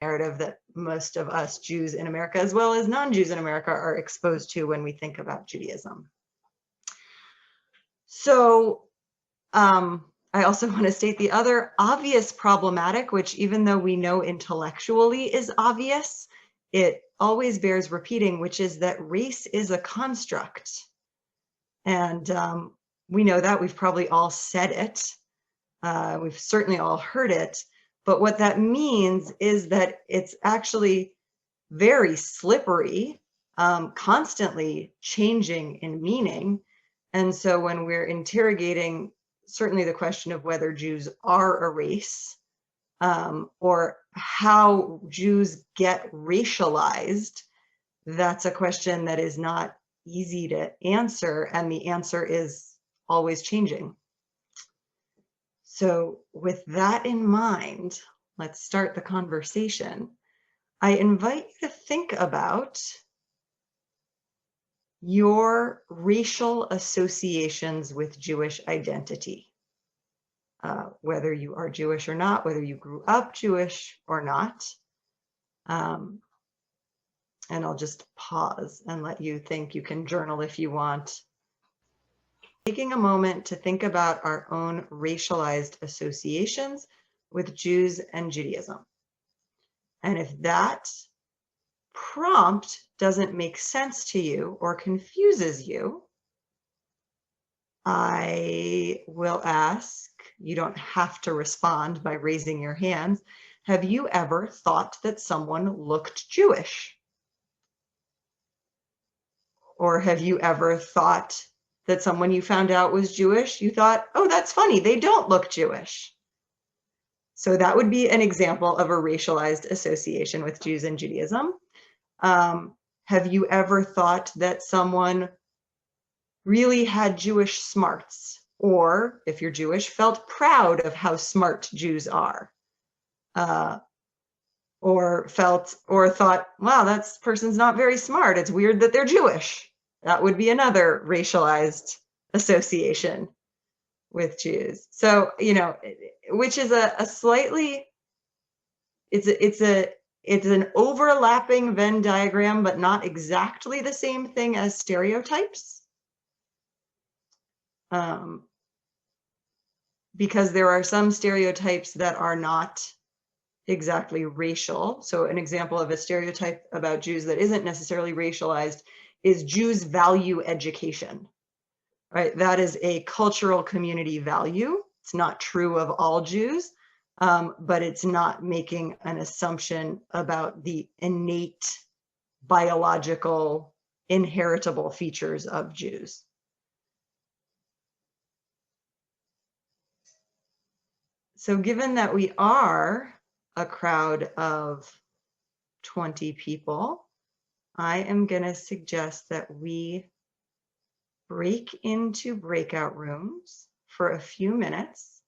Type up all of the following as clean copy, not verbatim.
narrative that most of us Jews in America, as well as non-Jews in America, are exposed to when we think about Judaism. So I also want to state the other obvious problematic, which even though we know intellectually is obvious, it always bears repeating, which is that race is a construct. And we know that. We've probably all said it. We've certainly all heard it. But what that means is that it's actually very slippery, constantly changing in meaning. And so when we're interrogating certainly the question of whether Jews are a race, or how Jews get racialized, that's a question that is not easy to answer, and the answer is always changing. So with that in mind, let's start the conversation. I invite you to think about your racial associations with Jewish identity, whether you are Jewish or not, whether you grew up Jewish or not. And I'll just pause and let you think. You can journal if you want. Taking a moment to think about our own racialized associations with Jews and Judaism. And if that prompt doesn't make sense to you or confuses you, I will ask, you don't have to respond by raising your hands, have you ever thought that someone looked Jewish? Or have you ever thought that someone you found out was Jewish, you thought, oh, that's funny, they don't look Jewish? So that would be an example of a racialized association with Jews and Judaism. Have you ever thought that someone really had Jewish smarts, or if you're Jewish, felt proud of how smart Jews are? Or thought, wow, that person's not very smart. It's weird that they're Jewish. That would be another racialized association with Jews. So, you know, which is a slightly, it's an overlapping Venn diagram, but not exactly the same thing as stereotypes. Because there are some stereotypes that are not exactly racial. So an example of a stereotype about Jews that isn't necessarily racialized is Jews value education, right? That is a cultural community value. It's not true of all Jews, but it's not making an assumption about the innate biological inheritable features of Jews. So given that we are a crowd of 20 people, I am going to suggest that we break into breakout rooms for a few minutes.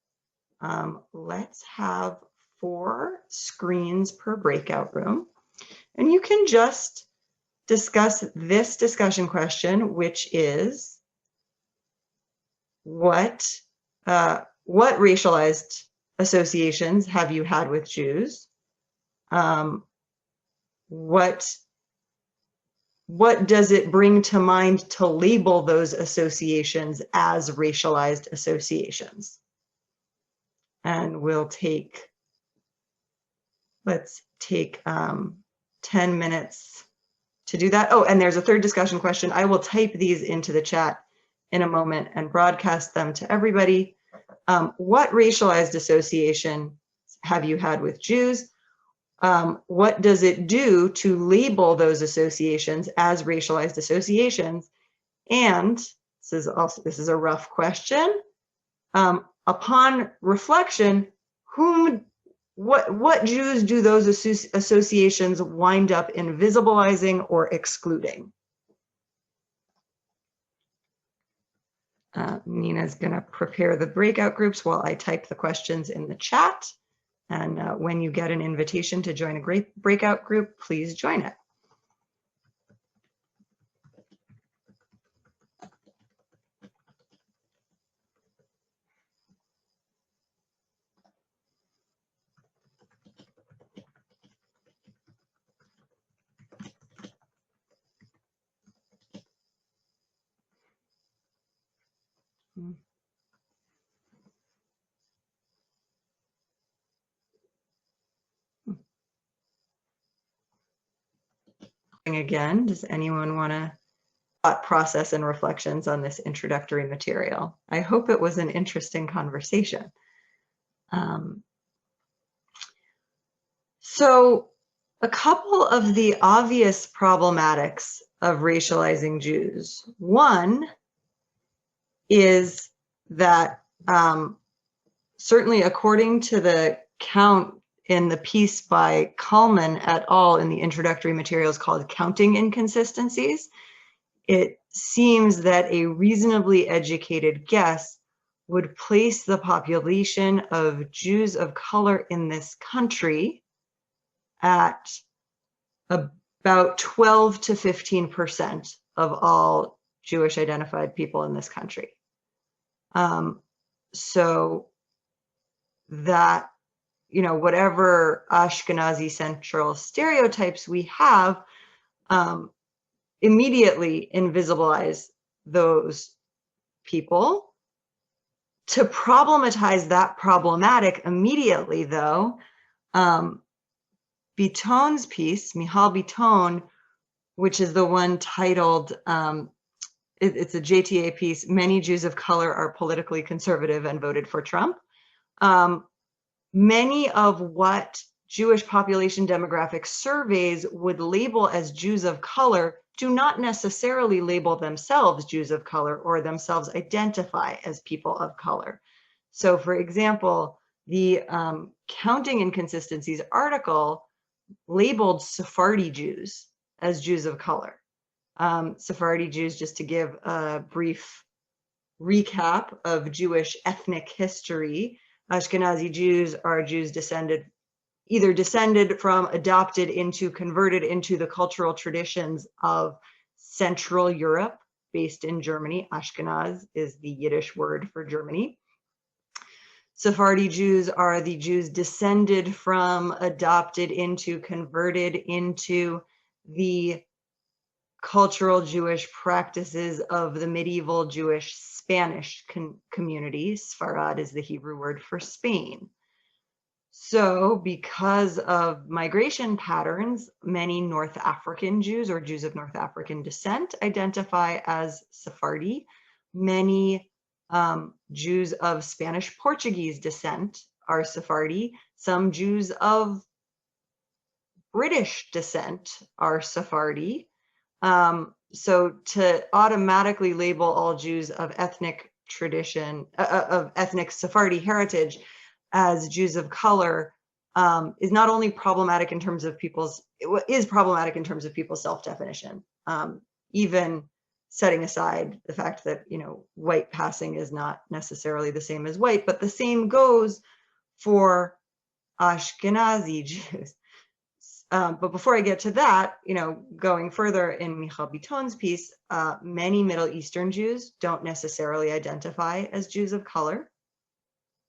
Let's have 4 screens per breakout room. And you can just discuss this discussion question, which is, what racialized associations have you had with Jews? What does it bring to mind to label those associations as racialized associations? And let's take 10 minutes to do that. Oh, and there's a third discussion question. I will type these into the chat in a moment and broadcast them to everybody. What racialized association have you had with Jews? What does it do to label those associations as racialized associations? And this is a rough question. Upon reflection, what Jews do those associations wind up invisibilizing or excluding? Nina's going to prepare the breakout groups while I type the questions in the chat. And when you get an invitation to join a great breakout group, please join it. Again, does anyone want to thought process and reflections on this introductory material? I hope it was an interesting conversation. So a couple of the obvious problematics of racializing Jews. One is that certainly according to the count in the piece by Kalman et al. In the introductory materials called Counting Inconsistencies, it seems that a reasonably educated guess would place the population of Jews of color in this country at about 12 to 15% of all Jewish identified people in this country. So that, you know, whatever Ashkenazi central stereotypes we have, immediately invisibilize those people. To problematize that problematic immediately, though, Biton's piece, Michal Biton, which is the one titled, it's a JTA piece, Many Jews of Color Are Politically Conservative and Voted for Trump. Many of what Jewish population demographic surveys would label as Jews of color do not necessarily label themselves Jews of color or themselves identify as people of color. So for example, the Counting Inconsistencies article labeled Sephardi Jews as Jews of color. Sephardi Jews, just to give a brief recap of Jewish ethnic history, Ashkenazi Jews are Jews either descended from, adopted into, converted into the cultural traditions of Central Europe, based in Germany. Ashkenaz is the Yiddish word for Germany. Sephardi Jews are the Jews descended from, adopted into, converted into the cultural Jewish practices of the medieval Jewish Spanish community. Sfarad is the Hebrew word for Spain. So because of migration patterns, many North African Jews or Jews of North African descent identify as Sephardi. Many Jews of Spanish Portuguese descent are Sephardi. Some Jews of British descent are Sephardi. So to automatically label all Jews of ethnic tradition, of ethnic Sephardi heritage as Jews of color is not only problematic in terms of people's self-definition, even setting aside the fact that, you know, white passing is not necessarily the same as white, but the same goes for Ashkenazi Jews. But before I get to that, you know, going further in Michal Biton's piece, many Middle Eastern Jews don't necessarily identify as Jews of color.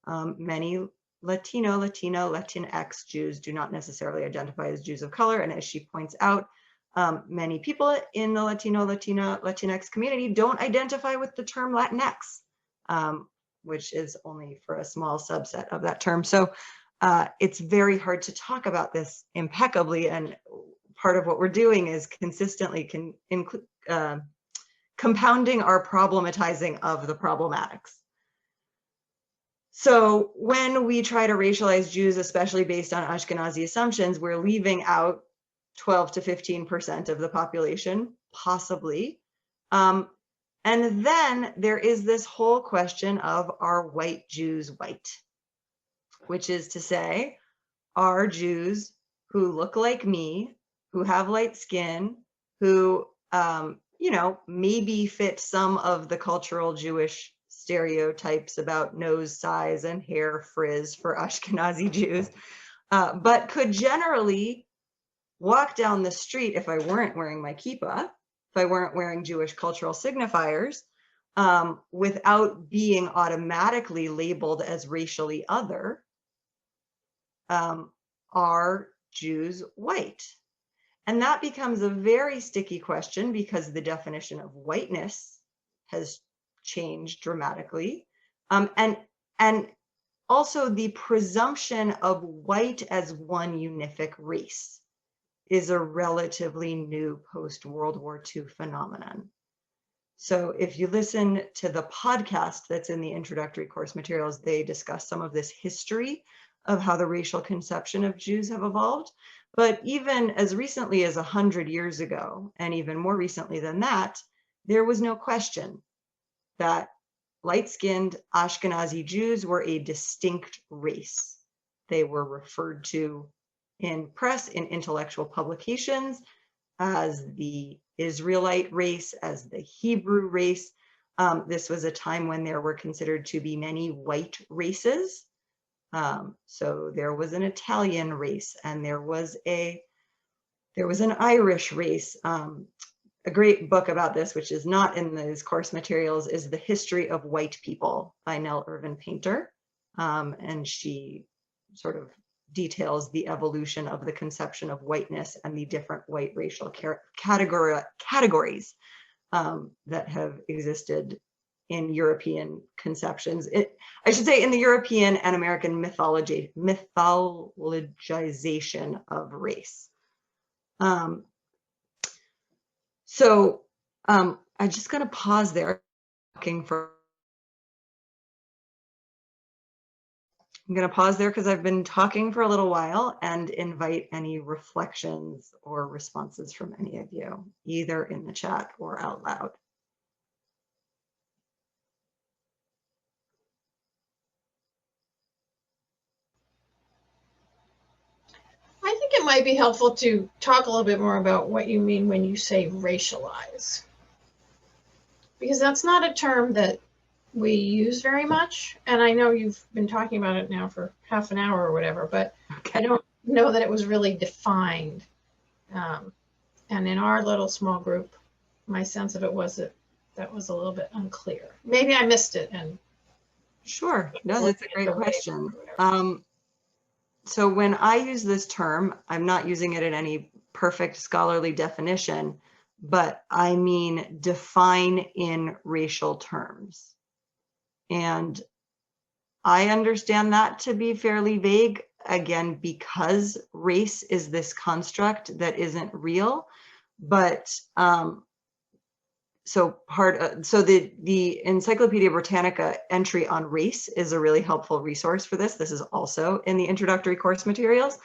Many Latinx Jews do not necessarily identify as Jews of color. And as she points out, many people in the Latinx community don't identify with the term Latinx, which is only for a small subset of that term. So it's very hard to talk about this impeccably. And part of what we're doing is consistently compounding our problematizing of the problematics. So when we try to racialize Jews, especially based on Ashkenazi assumptions, we're leaving out 12 to 15% of the population, possibly. And then there is this whole question of, are white Jews white? Which is to say, are Jews who look like me, who have light skin, who, you know, maybe fit some of the cultural Jewish stereotypes about nose size and hair frizz for Ashkenazi Jews, but could generally walk down the street if I weren't wearing my kippah, if I weren't wearing Jewish cultural signifiers, without being automatically labeled as racially other, are Jews white? And that becomes a very sticky question because the definition of whiteness has changed dramatically. And also the presumption of white as one unific race is a relatively new post-World War II phenomenon. So if you listen to the podcast that's in the introductory course materials, they discuss some of this history of how the racial conception of Jews have evolved. But even as recently as 100 years ago, and even more recently than that, there was no question that light-skinned Ashkenazi Jews were a distinct race. They were referred to in press, in intellectual publications, as the Israelite race, as the Hebrew race. This was a time when there were considered to be many white races. So there was an Italian race, and there was an Irish race. A great book about this, which is not in these course materials, is The History of White People by Nell Irvin Painter. And she sort of details the evolution of the conception of whiteness and the different white racial categories that have existed in European conceptions. I should say in the European and American mythologization of race. So I'm just going to pause there. I'm going to pause there because I've been talking for a little while, and invite any reflections or responses from any of you, either in the chat or out loud. I think it might be helpful to talk a little bit more about what you mean when you say racialize, because that's not a term that we use very much. And I know you've been talking about it now for half an hour or whatever, but okay. I don't know that it was really defined. And in our little small group, my sense of it was that was a little bit unclear. Maybe I missed it. And sure, no, that's a great question. So when I use this term, I'm not using it in any perfect scholarly definition, but I mean define in racial terms. And I understand that to be fairly vague, again, because race is this construct that isn't real. But so the Encyclopedia Britannica entry on race is a really helpful resource for this. This is also in the introductory course materials,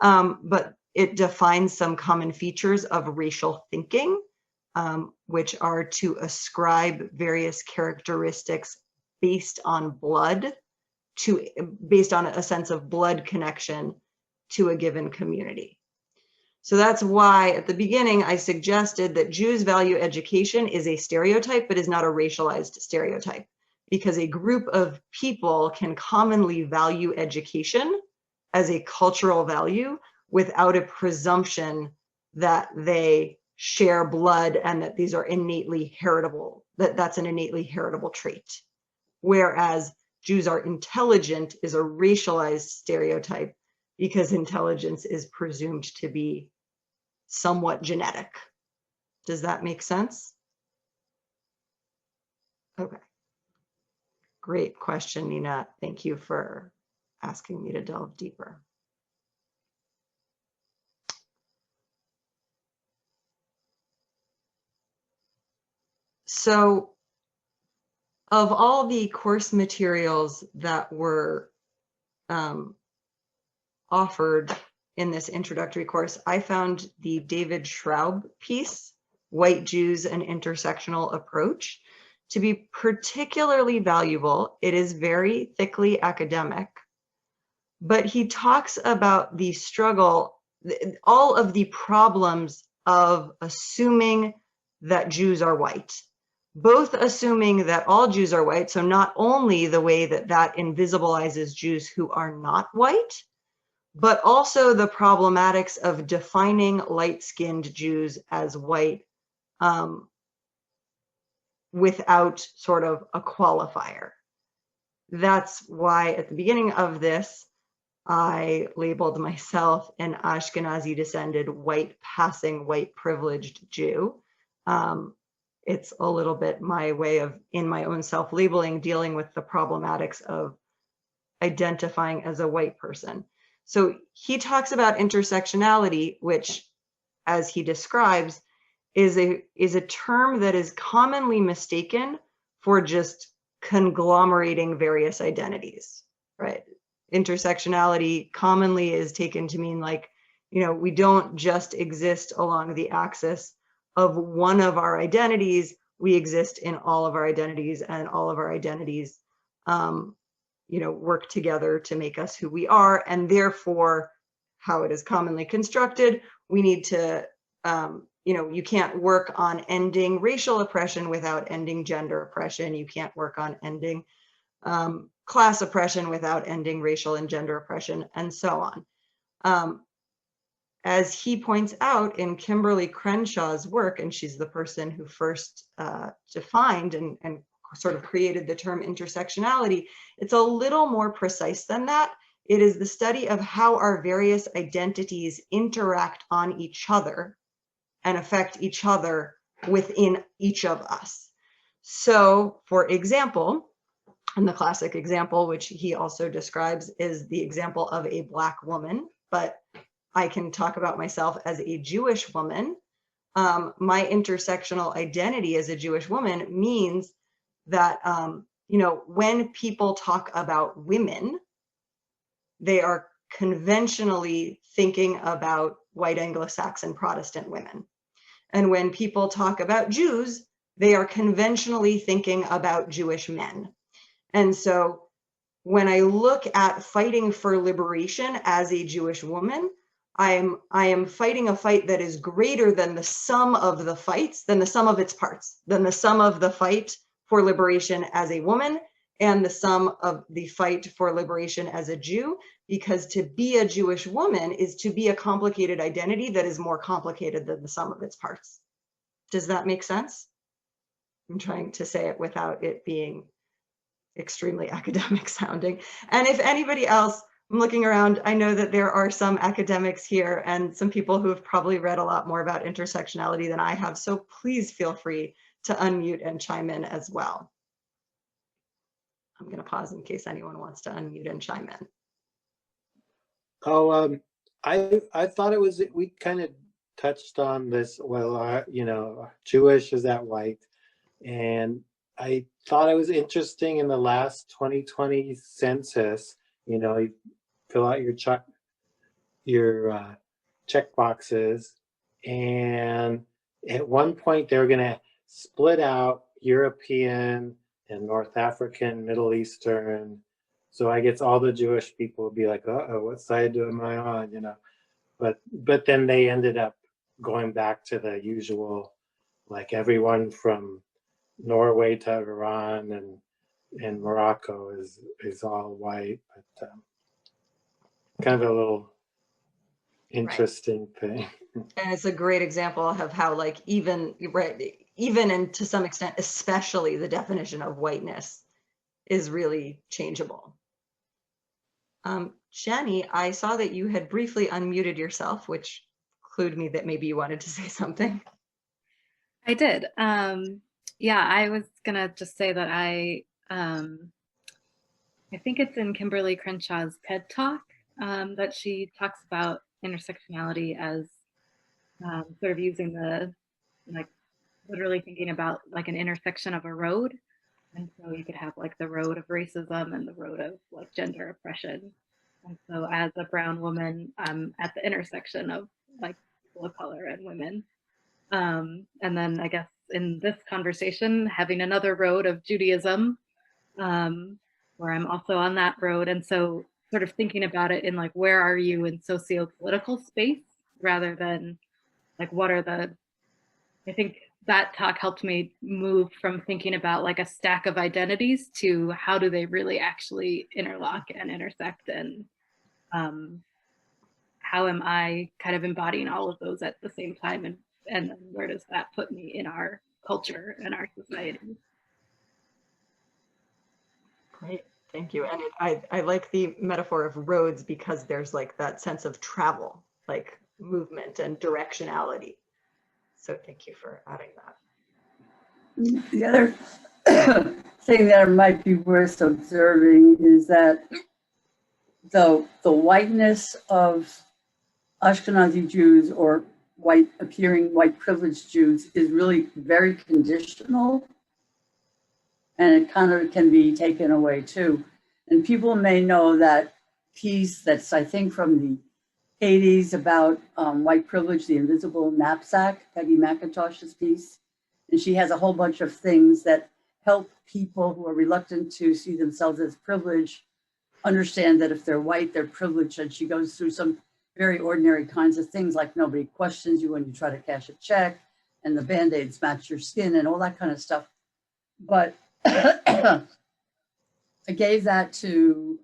but it defines some common features of racial thinking, which are to ascribe various characteristics based on blood, based on a sense of blood connection to a given community. So that's why at the beginning I suggested that Jews value education is a stereotype, but is not a racialized stereotype, because a group of people can commonly value education as a cultural value without a presumption that they share blood and that these are innately heritable, that's an innately heritable trait. Whereas Jews are intelligent is a racialized stereotype, because intelligence is presumed to be somewhat genetic. Does that make sense? Okay. Great question, Nina. Thank you for asking me to delve deeper. So, of all the course materials that were offered in this introductory course, I found the David Schraub piece, White Jews, an Intersectional Approach, to be particularly valuable. It is very thickly academic, but he talks about the struggle, all of the problems of assuming that Jews are white, both assuming that all Jews are white, so not only the way that that invisibilizes Jews who are not white, but also the problematics of defining light-skinned Jews as white without sort of a qualifier. That's why at the beginning of this, I labeled myself an Ashkenazi descended, white passing, white privileged Jew. It's a little bit my way of, in my own self-labeling, dealing with the problematics of identifying as a white person. So he talks about intersectionality, which as he describes, is a term that is commonly mistaken for just conglomerating various identities, right? Intersectionality commonly is taken to mean like, we don't just exist along the axis of one of our identities, we exist in all of our identities, and all of our identities work together to make us who we are. And therefore, how it is commonly constructed, we need to, you can't work on ending racial oppression without ending gender oppression. You can't work on ending class oppression without ending racial and gender oppression, and so on. As he points out in Kimberly Crenshaw's work, and she's the person who first defined and sort of created the term intersectionality, it's a little more precise than that. It is the study of how our various identities interact on each other and affect each other within each of us. So, for example, and the classic example, which he also describes, is the example of a Black woman, but I can talk about myself as a Jewish woman. My intersectional identity as a Jewish woman means that, when people talk about women, they are conventionally thinking about white Anglo-Saxon Protestant women. And when people talk about Jews, they are conventionally thinking about Jewish men. And so when I look at fighting for liberation as a Jewish woman, I am fighting a fight that is greater than the sum of the fights, than the sum of its parts, than the sum of the fight for liberation as a woman and the sum of the fight for liberation as a Jew, because to be a Jewish woman is to be a complicated identity that is more complicated than the sum of its parts. Does that make sense? I'm trying to say it without it being extremely academic sounding. And if anybody else, I'm looking around, I know that there are some academics here and some people who have probably read a lot more about intersectionality than I have, so please feel free to unmute and chime in as well. I'm going to pause in case anyone wants to unmute and chime in. Oh, I thought it was, we kind of touched on this, well, Jewish, is that white? And I thought it was interesting in the last 2020 census, you fill out your check boxes, and at one point they were going to split out European and North African, Middle Eastern. So I guess all the Jewish people would be like, uh-oh, what side am I on? But then they ended up going back to the usual, like everyone from Norway to Iran and Morocco is all white, but kind of a little interesting thing. And it's a great example of how, like, even and to some extent, especially the definition of whiteness is really changeable. Jenny, I saw that you had briefly unmuted yourself, which clued me that maybe you wanted to say something. I did. Yeah, I was gonna just say that I think it's in Kimberly Crenshaw's TED Talk that she talks about intersectionality as sort of using the, like, literally thinking about like an intersection of a road. And so you could have like the road of racism and the road of like gender oppression. And so as a brown woman, I'm at the intersection of like people of color and women. And then I guess in this conversation, having another road of Judaism, where I'm also on that road. And so sort of thinking about it in like, where are you in socio-political space rather than like, what are the, I think that talk helped me move from thinking about like a stack of identities to how do they really actually interlock and intersect, and how am I kind of embodying all of those at the same time, and where does that put me in our culture and our society? Great, thank you. And I like the metaphor of roads because there's like that sense of travel, like movement and directionality. So thank you for adding that. The other thing that might be worth observing is that the whiteness of Ashkenazi Jews, or appearing white privileged Jews is really very conditional, and it kind of can be taken away too. And people may know that piece that's, I think, from the 80s about white privilege, the invisible knapsack, Peggy McIntosh's piece. And she has a whole bunch of things that help people who are reluctant to see themselves as privileged understand that if they're white, they're privileged. And she goes through some very ordinary kinds of things, like nobody questions you when you try to cash a check, and the Band-Aids match your skin and all that kind of stuff. But I gave that to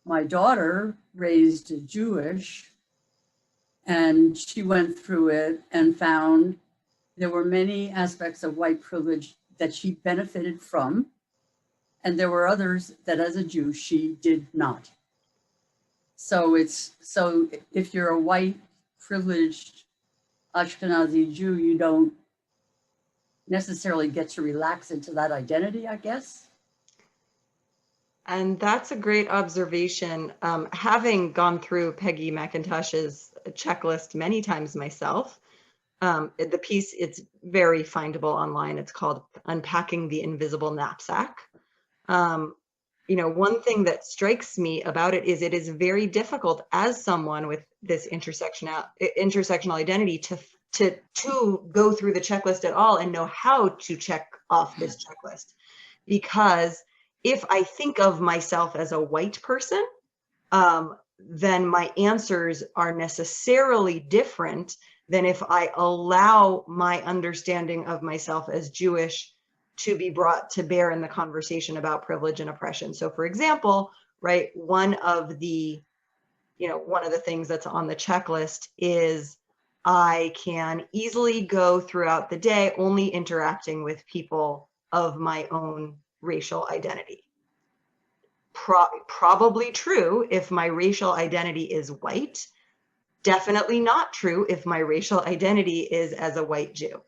my daughter, raised Jewish, and she went through it and found there were many aspects of white privilege that she benefited from, and there were others that as a Jew, she did not. So if you're a white privileged Ashkenazi Jew, you don't necessarily get to relax into that identity, I guess. And that's a great observation. Having gone through Peggy McIntosh's checklist many times myself, the piece, it's very findable online. It's called Unpacking the Invisible Knapsack. One thing that strikes me about it is very difficult as someone with this intersectional identity to go through the checklist at all and know how to check off this checklist. Because if I think of myself as a white person, then my answers are necessarily different than if I allow my understanding of myself as Jewish to be brought to bear in the conversation about privilege and oppression. So for example, right, one of the things that's on the checklist is I can easily go throughout the day only interacting with people of my own racial identity. Probably true if my racial identity is white. Definitely not true if my racial identity is as a white Jew.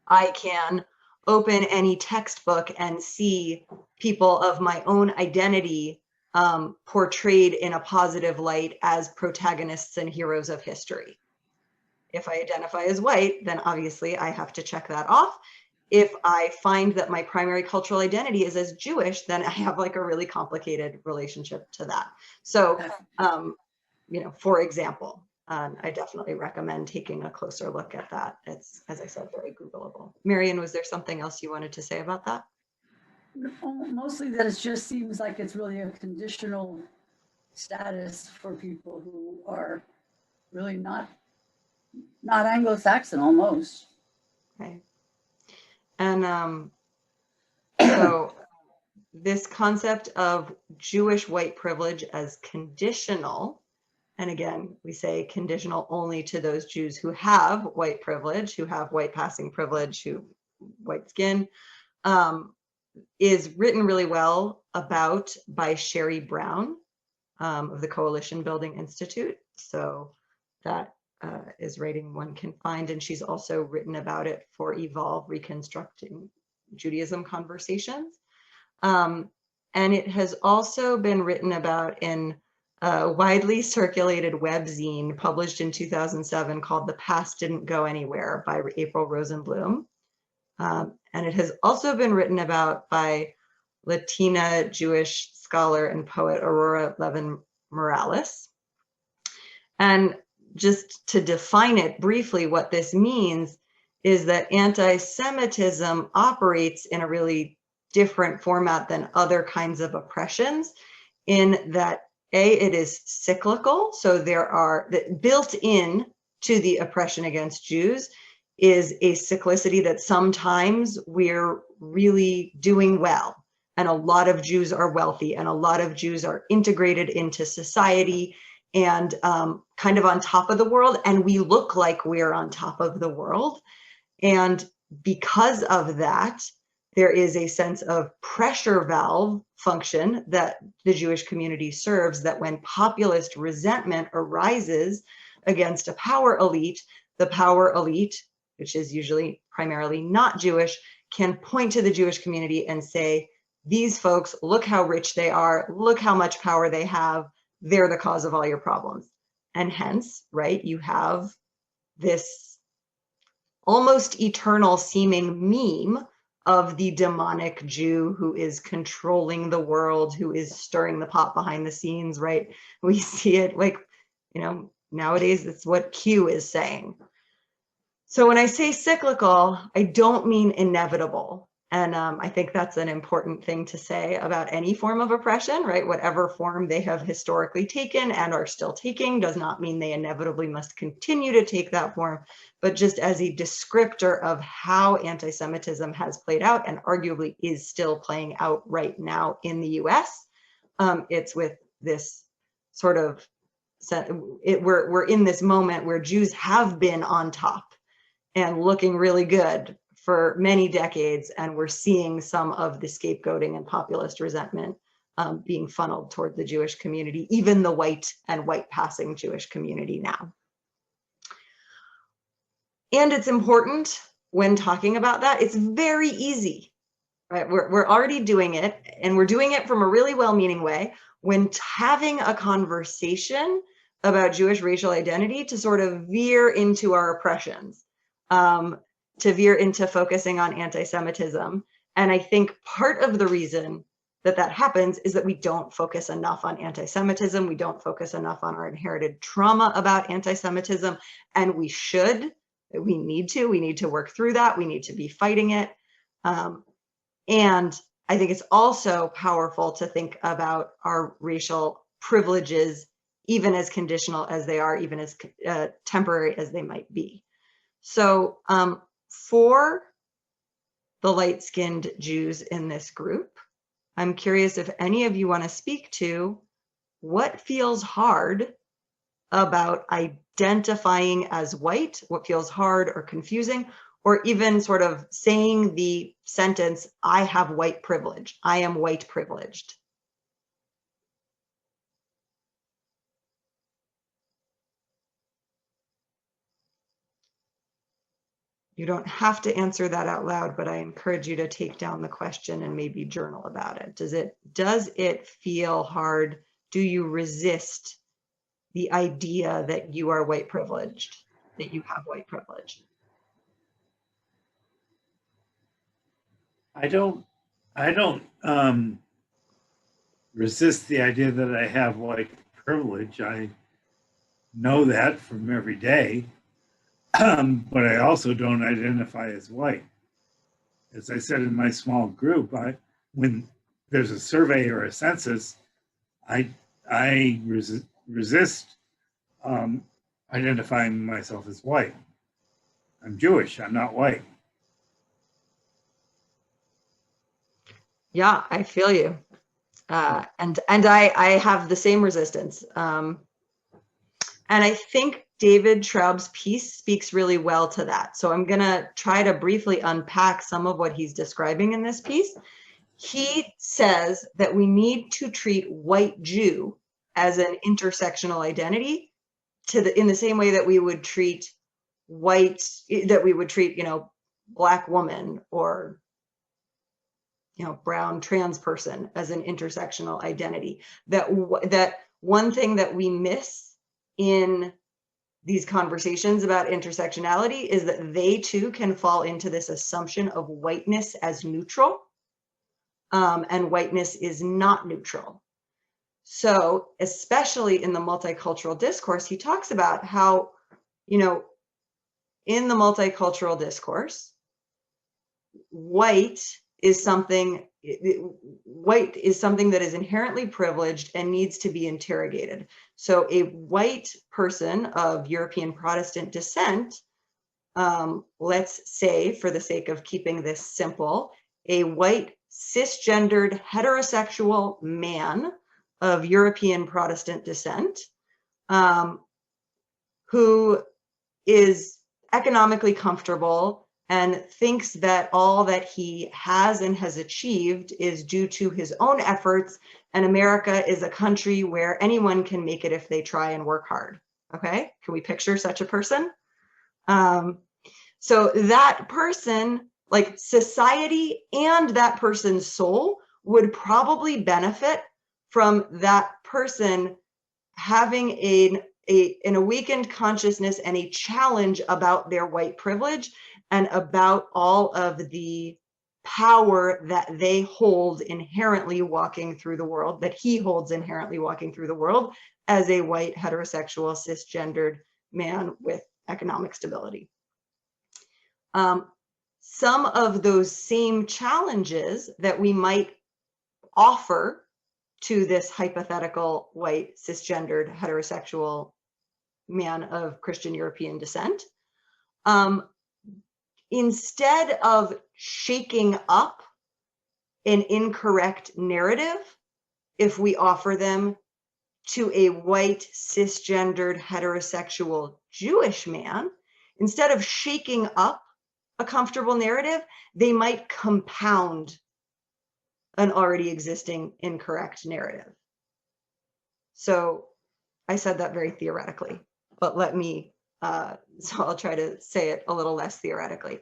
I can open any textbook and see people of my own identity portrayed in a positive light as protagonists and heroes of history. If I identify as white, then obviously I have to check that off. If I find that my primary cultural identity is as Jewish, then I have like a really complicated relationship to that. So, for example, I definitely recommend taking a closer look at that. It's, as I said, very Googleable. Marian, was there something else you wanted to say about that? Mostly that it just seems like it's really a conditional status for people who are really not Anglo-Saxon almost. Okay. And so this concept of Jewish white privilege as conditional, and again, we say conditional only to those Jews who have white privilege, who have white passing privilege, who white skin, is written really well about by Sherry Brown of the Coalition Building Institute. So that is writing one can find, and she's also written about it for Evolve Reconstructing Judaism Conversations. And it has also been written about in a widely circulated webzine published in 2007 called The Past Didn't Go Anywhere by April Rosenblum. And it has also been written about by Latina Jewish scholar and poet Aurora Levin Morales. And just to define it briefly, what this means is that anti-Semitism operates in a really different format than other kinds of oppressions, in that it is cyclical. So there are, built in to the oppression against Jews is a cyclicity that sometimes we're really doing well, and a lot of Jews are wealthy, and a lot of Jews are integrated into society and kind of on top of the world, and we look like we're on top of the world. And because of that, there is a sense of pressure valve function that the Jewish community serves, that when populist resentment arises against a power elite, the power elite, which is usually primarily not Jewish, can point to the Jewish community and say, these folks, look how rich they are, look how much power they have, they're the cause of all your problems. And hence, right, you have this almost eternal seeming meme of the demonic Jew who is controlling the world, who is stirring the pot behind the scenes, right? We see it like, you know, nowadays it's what Q is saying. So when I say cyclical, I don't mean inevitable. And I think that's an important thing to say about any form of oppression, right? Whatever form they have historically taken and are still taking does not mean they inevitably must continue to take that form, but just as a descriptor of how anti-Semitism has played out and arguably is still playing out right now in the US. It's with this sort of, we're in this moment where Jews have been on top and looking really good for many decades, and we're seeing some of the scapegoating and populist resentment being funneled toward the Jewish community, even the white and white passing Jewish community now. And it's important when talking about that, it's very easy, right? We're already doing it, and we're doing it from a really well-meaning way when having a conversation about Jewish racial identity to sort of veer into our oppressions. To veer into focusing on anti-Semitism. And I think part of the reason that that happens is that we don't focus enough on anti-Semitism. We don't focus enough on our inherited trauma about anti-Semitism. And we need to work through that. We need to be fighting it. And I think it's also powerful to think about our racial privileges, even as conditional as they are, even as temporary as they might be. So for the light-skinned Jews in this group, I'm curious if any of you want to speak to what feels hard about identifying as white, what feels hard or confusing, or even sort of saying the sentence, I have white privilege, I am white privileged. You don't have to answer that out loud, but I encourage you to take down the question and maybe journal about it. Does it feel hard? Do you resist the idea that you are white privileged, that you have white privilege? I don't resist the idea that I have white privilege. I know that from every day. But I also don't identify as white. As I said in my small group, when there's a survey or a census, I resist identifying myself as white. I'm Jewish, I'm not white. Yeah, I feel you. And I have the same resistance. And I think David Traub's piece speaks really well to that. So I'm gonna try to briefly unpack some of what he's describing in this piece. He says that we need to treat white Jew as an intersectional identity in the same way that we would treat Black woman or brown trans person as an intersectional identity. That one thing that we miss in these conversations about intersectionality is that they too can fall into this assumption of whiteness as neutral, and whiteness is not neutral. So especially in the multicultural discourse, he talks about how, in the multicultural discourse, white is something that is inherently privileged and needs to be interrogated. So a white person of European Protestant descent, let's say, for the sake of keeping this simple, a white cisgendered heterosexual man of European Protestant descent, who is economically comfortable and thinks that all that he has and has achieved is due to his own efforts, and America is a country where anyone can make it if they try and work hard. Okay, can we picture such a person? So that person, like society and that person's soul, would probably benefit from that person having an awakened consciousness and a challenge about their white privilege and about all of the power that they hold inherently walking through the world, that he holds inherently walking through the world as a white, heterosexual, cisgendered man with economic stability. Some of those same challenges that we might offer to this hypothetical white, cisgendered, heterosexual man of Christian European descent, instead of shaking up an incorrect narrative, if we offer them to a white, cisgendered, heterosexual Jewish man, instead of shaking up a comfortable narrative, they might compound an already existing incorrect narrative. So I said that very theoretically, but let me, so I'll try to say it a little less theoretically.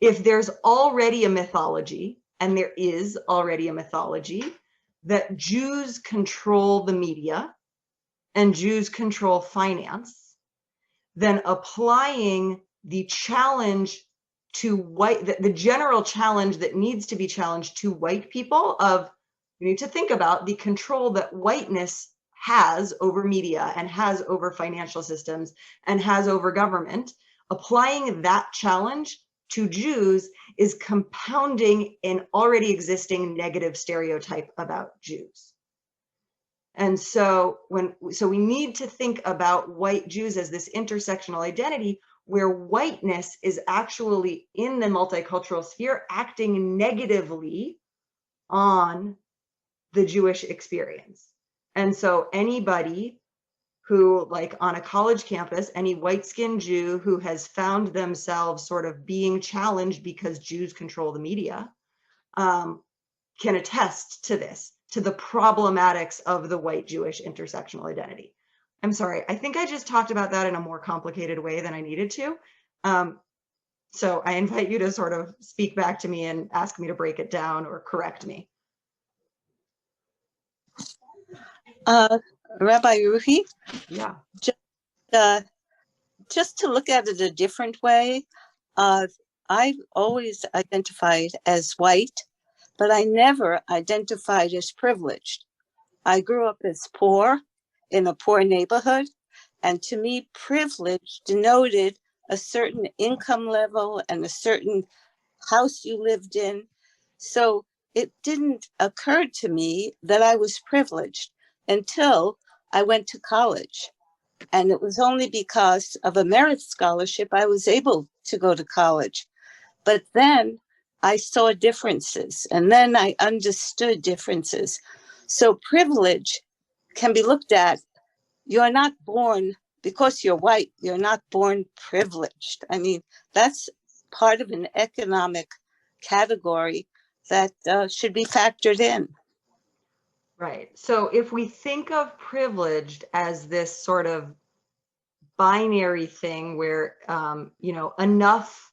If there's already a mythology, and there is already a mythology, that Jews control the media and Jews control finance, then applying the challenge to white, the general challenge that needs to be challenged to white people of, you need to think about the control that whiteness has over media and has over financial systems and has over government. Applying that challenge to Jews is compounding an already existing negative stereotype about Jews. And so we need to think about white Jews as this intersectional identity where whiteness is actually in the multicultural sphere acting negatively on the Jewish experience. And so anybody who, like on a college campus, any white-skinned Jew who has found themselves sort of being challenged because Jews control the media, can attest to this, to the problematics of the white Jewish intersectional identity. I'm sorry, I think I just talked about that in a more complicated way than I needed to. So I invite you to sort of speak back to me and ask me to break it down or correct me. Rabbi Ruhi, Yeah. just to look at it a different way, I've always identified as white, but I never identified as privileged. I grew up as poor in a poor neighborhood, and to me, privilege denoted a certain income level and a certain house you lived in. So it didn't occur to me that I was privileged until I went to college. And it was only because of a merit scholarship I was able to go to college. But then I saw differences, and then I understood differences. So privilege can be looked at. You're not born, because you're white, you're not born privileged. I mean, that's part of an economic category that should be factored in. Right. So if we think of privileged as this sort of binary thing where, you know, enough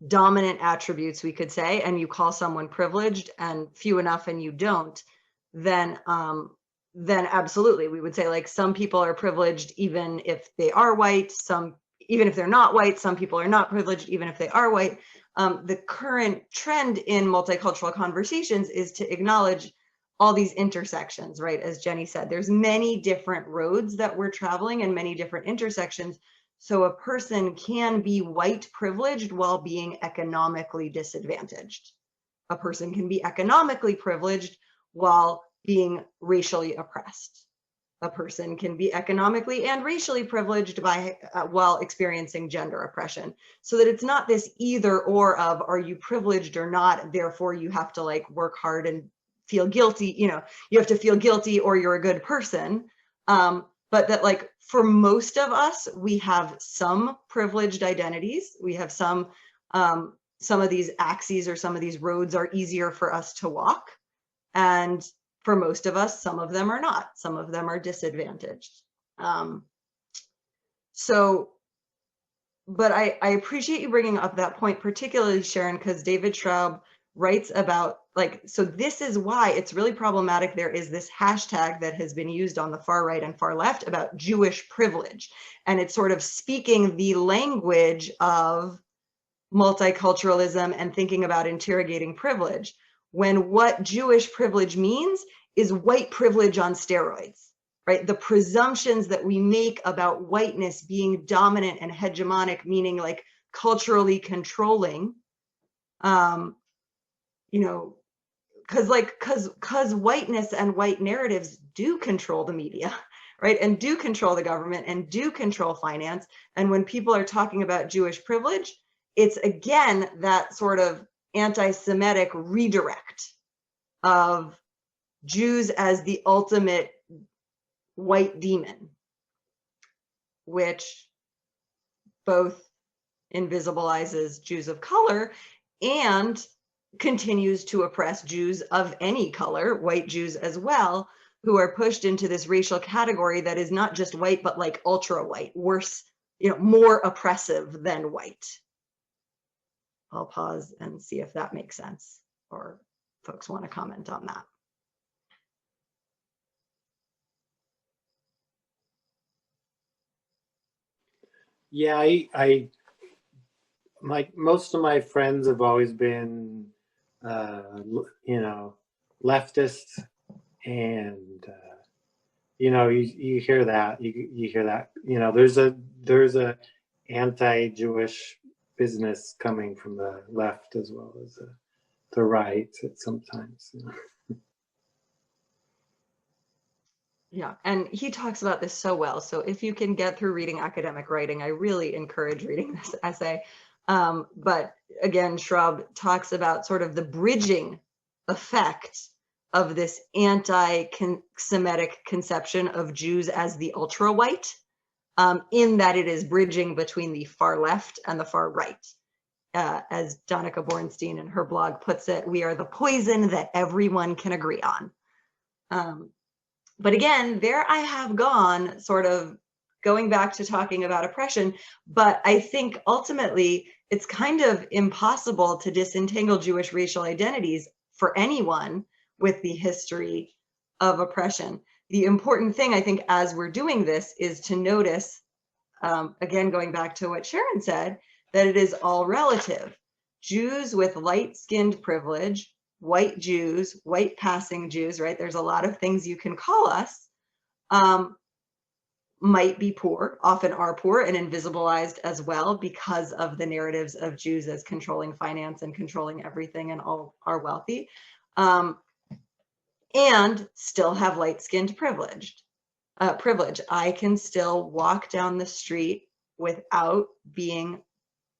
dominant attributes, we could say, and you call someone privileged, and few enough and you don't, then absolutely we would say, like, some people are privileged even if they are white, even if they're not white, some people are not privileged even if they are white. The current trend in multicultural conversations is to acknowledge all these intersections, right? As Jenny said, there's many different roads that we're traveling and many different intersections. So a person can be white privileged while being economically disadvantaged. A person can be economically privileged while being racially oppressed. A person can be economically and racially privileged by while experiencing gender oppression. So that it's not this either or of, are you privileged or not, therefore you have to like work hard and feel guilty, you know, you have to feel guilty or you're a good person. But that, like, for most of us, we have some privileged identities. We have some of these axes or some of these roads are easier for us to walk. And for most of us, some of them are not. Some of them are disadvantaged. But I appreciate you bringing up that point, particularly, Sharon, because David Schraub writes about so this is why it's really problematic. There is this hashtag that has been used on the far right and far left about Jewish privilege, and it's sort of speaking the language of multiculturalism and thinking about interrogating privilege, when what Jewish privilege means is white privilege on steroids, right? The presumptions that we make about whiteness being dominant and hegemonic, meaning like culturally controlling, you know, because whiteness and white narratives do control the media, right? And do control the government and do control finance. And when people are talking about Jewish privilege, it's again that sort of anti-Semitic redirect of Jews as the ultimate white demon, which both invisibilizes Jews of color and continues to oppress Jews of any color, white Jews as well, who are pushed into this racial category that is not just white, but like ultra white, worse, you know, more oppressive than white. I'll pause and see if that makes sense, or folks want to comment on that. Yeah, most of my friends have always been, you know, leftists, and you know, you hear that, you hear that, you know, there's a anti-Jewish business coming from the left as well as the right at sometimes. You know. Yeah, and he talks about this so well. So if you can get through reading academic writing, I really encourage reading this essay. But again, Schraub talks about sort of the bridging effect of this anti-Semitic conception of Jews as the ultra-white, in that it is bridging between the far left and the far right. As Danica Bornstein in her blog puts it, we are the poison that everyone can agree on. But again, there I have gone sort of going back to talking about oppression, but I think ultimately it's kind of impossible to disentangle Jewish racial identities for anyone with the history of oppression. The important thing, I think, as we're doing this is to notice, again, going back to what Sharon said, that it is all relative. Jews with light-skinned privilege, white Jews, white passing Jews, right? There's a lot of things you can call us, might be poor, often are poor and invisibilized as well because of the narratives of Jews as controlling finance and controlling everything and all are wealthy, and still have light-skinned privilege. I can still walk down the street without being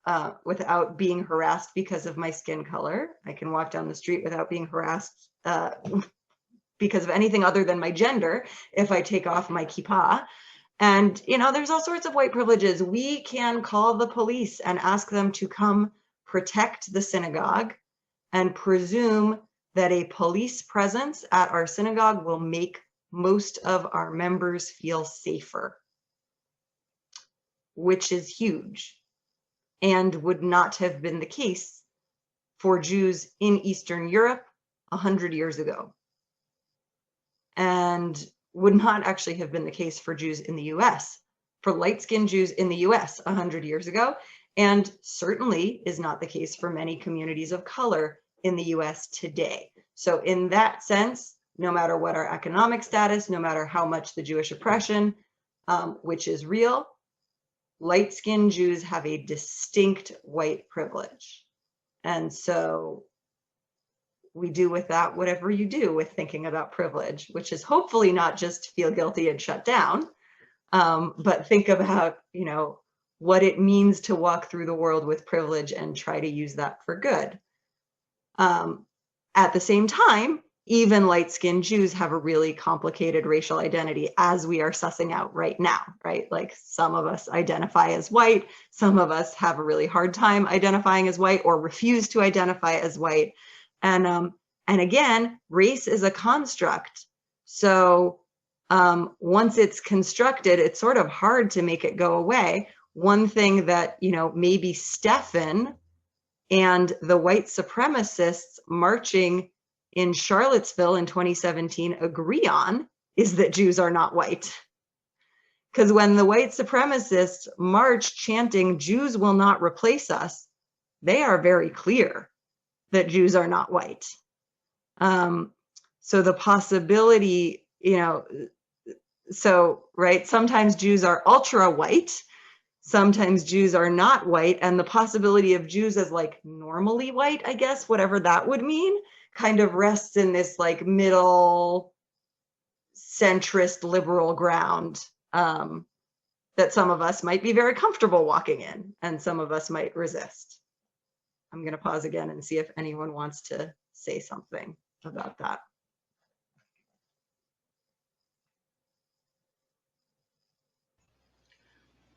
harassed because of my skin color. I can walk down the street without being harassed because of anything other than my gender if I take off my kippah. And, you know, there's all sorts of white privileges. We can call the police and ask them to come protect the synagogue and presume that a police presence at our synagogue will make most of our members feel safer, which is huge and would not have been the case for Jews in Eastern Europe 100 years ago, and would not actually have been the case for Jews in the US, for light-skinned Jews in the US 100 years ago, and certainly is not the case for many communities of color in the US today. So in that sense, no matter what our economic status, no matter how much the Jewish oppression, which is real, light-skinned Jews have a distinct white privilege. And so we do with that whatever you do with thinking about privilege, which is hopefully not just feel guilty and shut down, but think about, you know, what it means to walk through the world with privilege and try to use that for good. At the same time, even light-skinned Jews have a really complicated racial identity, as we are sussing out right now, right? Like some of us identify as white, some of us have a really hard time identifying as white or refuse to identify as white. And again, race is a construct. So once it's constructed, it's sort of hard to make it go away. One thing that, you know, maybe Stefan and the white supremacists marching in Charlottesville in 2017 agree on is that Jews are not white. Because when the white supremacists march chanting, "Jews will not replace us," they are very clear that Jews are not white. So the possibility, right, sometimes Jews are ultra white, sometimes Jews are not white, and the possibility of Jews as like normally white, I guess, whatever that would mean, kind of rests in this like middle centrist liberal ground that some of us might be very comfortable walking in and some of us might resist. I'm going to pause again and see if anyone wants to say something about that.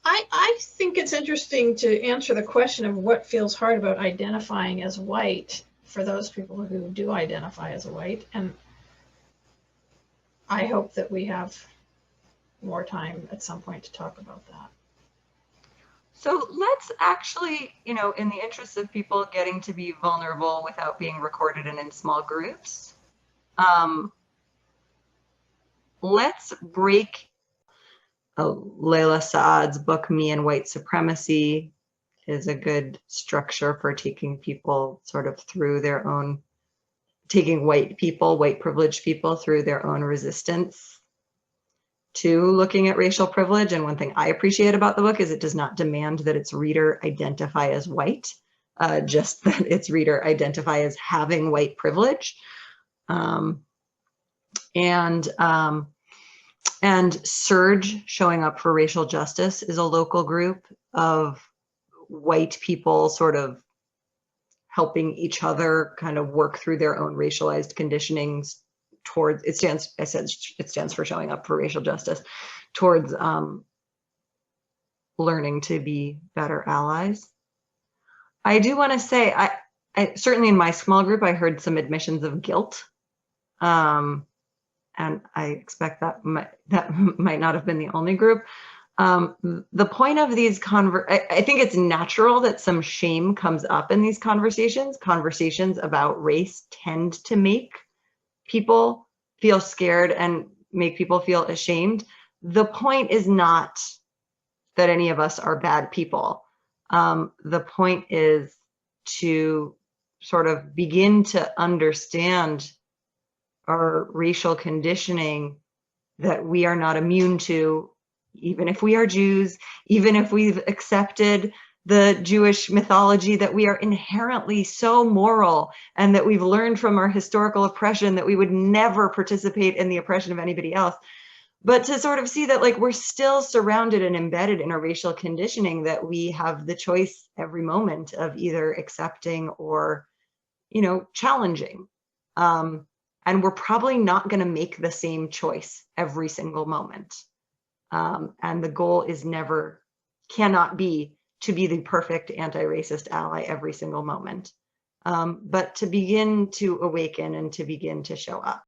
I think it's interesting to answer the question of what feels hard about identifying as white for those people who do identify as white. And I hope that we have more time at some point to talk about that. So let's actually, in the interest of people getting to be vulnerable without being recorded and in small groups, let's break Layla Saad's book, Me and White Supremacy, is a good structure for taking people sort of through their own, taking white privileged people through their own resistance to looking at racial privilege. And one thing I appreciate about the book is it does not demand that its reader identify as white, just that its reader identify as having white privilege. And Surge, Showing Up for Racial Justice, is a local group of white people sort of helping each other kind of work through their own racialized conditionings towards, it stands for Showing Up for Racial Justice, towards learning to be better allies. I do want to say, I certainly in my small group, I heard some admissions of guilt. And I expect that might not have been the only group. The point of these I think it's natural that some shame comes up in these conversations. Conversations about race tend to make people feel scared and make people feel ashamed. The point is not that any of us are bad people. The point is to sort of begin to understand our racial conditioning that we are not immune to, even if we are Jews, even if we've accepted the Jewish mythology that we are inherently so moral and that we've learned from our historical oppression that we would never participate in the oppression of anybody else. But to sort of see that like we're still surrounded and embedded in a racial conditioning that we have the choice every moment of either accepting or, challenging. And we're probably not going to make the same choice every single moment. And the goal is cannot be to be the perfect anti-racist ally every single moment, but to begin to awaken and to begin to show up.